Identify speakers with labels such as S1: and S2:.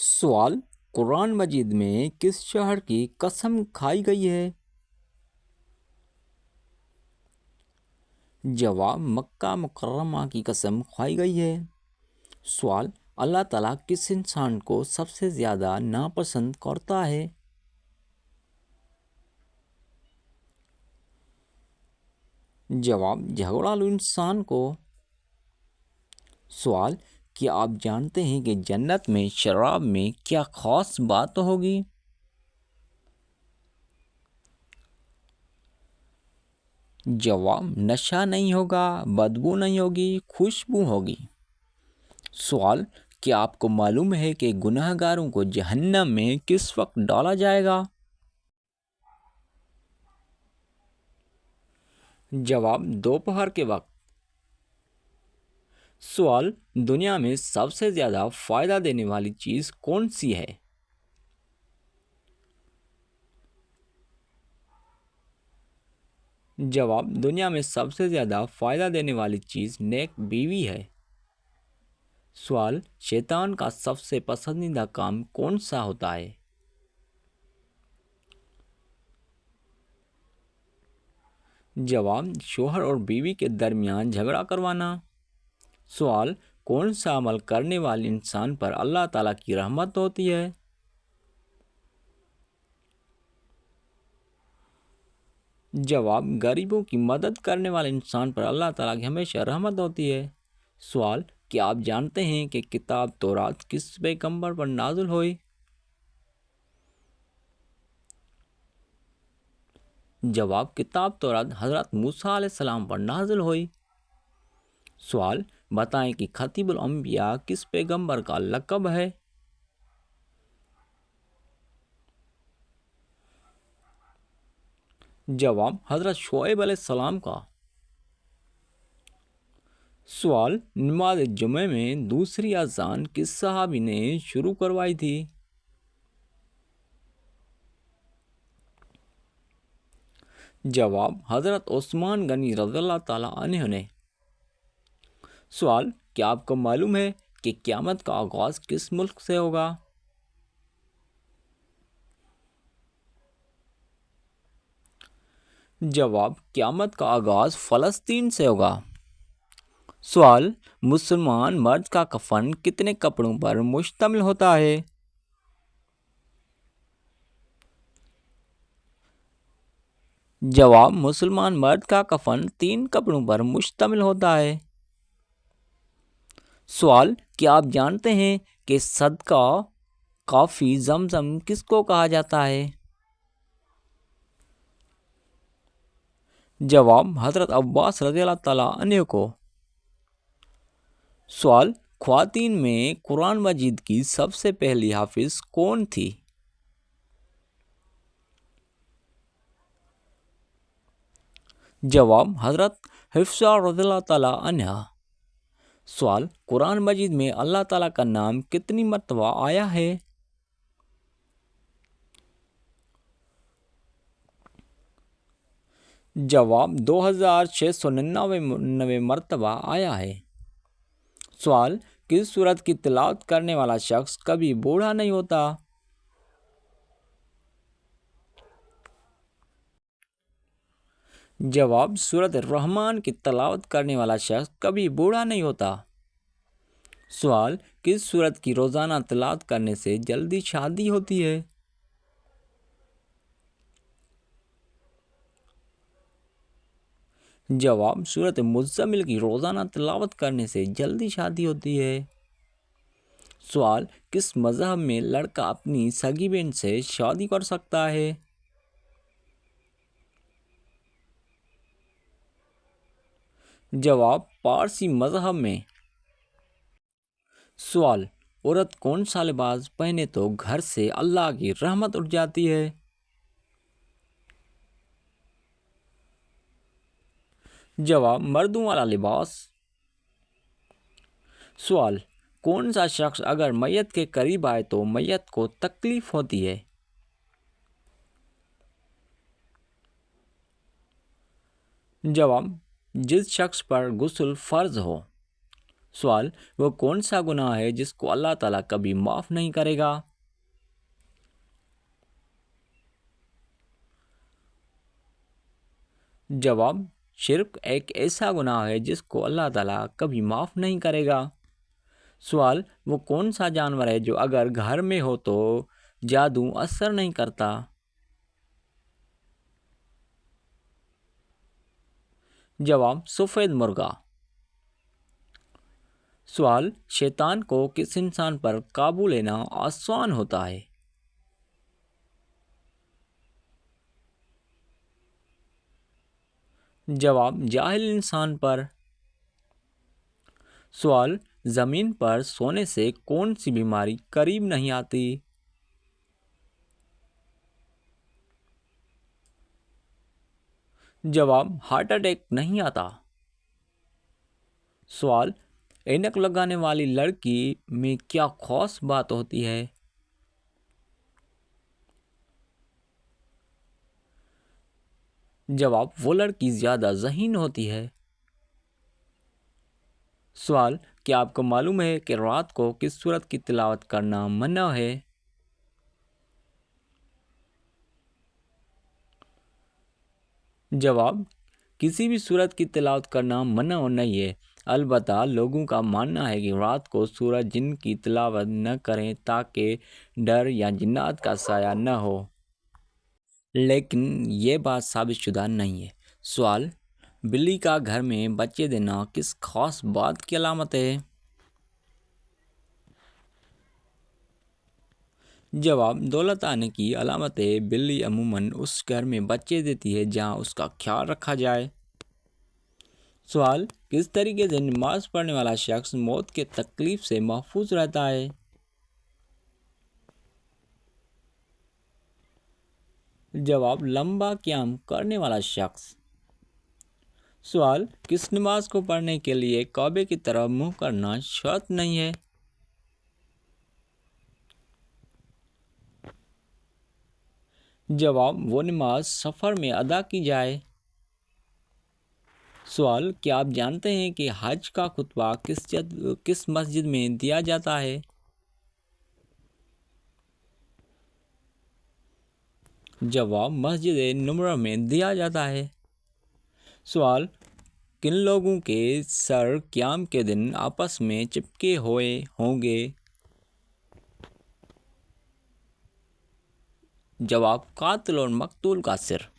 S1: سوال: قرآن مجید میں کس شہر کی قسم کھائی گئی ہے؟ جواب: مکہ مکرمہ کی قسم کھائی گئی ہے۔ سوال: اللہ تعالیٰ کس انسان کو سب سے زیادہ ناپسند کرتا ہے؟ جواب: جھگڑالو انسان کو۔ سوال: کیا آپ جانتے ہیں کہ جنت میں شراب میں کیا خاص بات ہوگی؟ جواب: نشہ نہیں ہوگا، بدبو نہیں ہوگی، خوشبو ہوگی۔ سوال: کیا آپ کو معلوم ہے کہ گناہ گاروں کو جہنم میں کس وقت ڈالا جائے گا؟ جواب: دوپہر کے وقت۔ سوال: دنیا میں سب سے زیادہ فائدہ دینے والی چیز کون سی ہے؟ جواب: دنیا میں سب سے زیادہ فائدہ دینے والی چیز نیک بیوی ہے۔ سوال: شیطان کا سب سے پسندیدہ کام کون سا ہوتا ہے؟ جواب: شوہر اور بیوی کے درمیان جھگڑا کروانا۔ سوال: کون سا عمل کرنے والے انسان پر اللہ تعالیٰ کی رحمت ہوتی ہے؟ جواب: غریبوں کی مدد کرنے والے انسان پر اللہ تعالیٰ کی ہمیشہ رحمت ہوتی ہے۔ سوال: کیا آپ جانتے ہیں کہ کتاب تورات کس پیغمبر پر نازل ہوئی؟ جواب: کتاب تورات حضرت موسیٰ علیہ السلام پر نازل ہوئی۔ سوال: بتائیں کہ خطیب الانبیاء کس پیغمبر کا لقب ہے؟ جواب: حضرت شعیب علیہ السلام کا۔ سوال: نماز جمعہ میں دوسری اذان کس صحابی نے شروع کروائی تھی؟ جواب: حضرت عثمان غنی رضی اللہ تعالیٰ عنہ نے۔ سوال: کیا آپ کو معلوم ہے کہ قیامت کا آغاز کس ملک سے ہوگا؟ جواب: قیامت کا آغاز فلسطین سے ہوگا۔ سوال: مسلمان مرد کا کفن کتنے کپڑوں پر مشتمل ہوتا ہے؟ جواب: مسلمان مرد کا کفن 3 کپڑوں پر مشتمل ہوتا ہے۔ سوال: کیا آپ جانتے ہیں کہ صدقہ کافی زمزم کس کو کہا جاتا ہے؟ جواب: حضرت عباس رضی اللہ تعالیٰ عنہ کو۔ سوال: خواتین میں قرآن مجید کی سب سے پہلی حافظ کون تھی؟ جواب: حضرت حفصہ رضی اللہ تعالیٰ عنہ۔ سوال: قرآن مجید میں اللہ تعالیٰ کا نام کتنی مرتبہ آیا ہے؟ جواب: 2699 مرتبہ آیا ہے۔ سوال: کس سورت کی تلاوت کرنے والا شخص کبھی بوڑھا نہیں ہوتا؟ جواب: سورت الرحمن کی تلاوت کرنے والا شخص کبھی بوڑھا نہیں ہوتا۔ سوال: کس سورت کی روزانہ تلاوت کرنے سے جلدی شادی ہوتی ہے؟ جواب: سورت مزمل کی روزانہ تلاوت کرنے سے جلدی شادی ہوتی ہے۔ سوال: کس مذہب میں لڑکا اپنی سگی بہن سے شادی کر سکتا ہے؟ جواب: پارسی مذہب میں۔ سوال: عورت کون سا لباس پہنے تو گھر سے اللہ کی رحمت اٹھ جاتی ہے؟ جواب: مردوں والا لباس۔ سوال: کون سا شخص اگر میت کے قریب آئے تو میت کو تکلیف ہوتی ہے؟ جواب: جس شخص پر غسل فرض ہو۔ سوال، وہ کون سا گناہ ہے جس کو اللہ تعالیٰ کبھی معاف نہیں کرے گا؟ جواب، شرک ایک ایسا گناہ ہے جس کو اللہ تعالیٰ کبھی معاف نہیں کرے گا۔ سوال، وہ کون سا جانور ہے جو اگر گھر میں ہو تو جادو اثر نہیں کرتا؟ جواب، سفید مرغا۔ سوال، شیطان کو کس انسان پر قابو لینا آسان ہوتا ہے؟ جواب، جاہل انسان پر۔ سوال، زمین پر سونے سے کون سی بیماری قریب نہیں آتی؟ جواب، ہارٹ اٹیک نہیں آتا۔ سوال، اینک لگانے والی لڑکی میں کیا خاص بات ہوتی ہے؟ جواب، وہ لڑکی زیادہ ذہین ہوتی ہے۔ سوال، کیا آپ کو معلوم ہے کہ رات کو کس سورت کی تلاوت کرنا منع ہے؟ جواب، کسی بھی سورت کی تلاوت کرنا منع نہیں ہے، البتہ لوگوں کا ماننا ہے کہ رات کو سورت جن کی تلاوت نہ کریں تاکہ ڈر یا جنات کا سایہ نہ ہو، لیکن یہ بات ثابت شدہ نہیں ہے۔ سوال، بلی کا گھر میں بچے دینا کس خاص بات کی علامت ہے؟ جواب، دولت آنے کی علامت ہے۔ بلی عموماً اس گھر میں بچے دیتی ہے جہاں اس کا خیال رکھا جائے۔ سوال، کس طریقے سے نماز پڑھنے والا شخص موت کے تکلیف سے محفوظ رہتا ہے؟ جواب، لمبا قیام کرنے والا شخص۔ سوال، کس نماز کو پڑھنے کے لیے کعبے کی طرف منہ کرنا شرط نہیں ہے؟ جواب، وہ نماز سفر میں ادا کی جائے۔ سوال، کیا آپ جانتے ہیں کہ حج کا خطبہ کس مسجد میں دیا جاتا ہے؟ جواب، مسجد نمرہ میں دیا جاتا ہے۔ سوال، کن لوگوں کے سر قیام کے دن آپس میں چپکے ہوئے ہوں گے؟ جواب، قاتل اور مقتول کا سر۔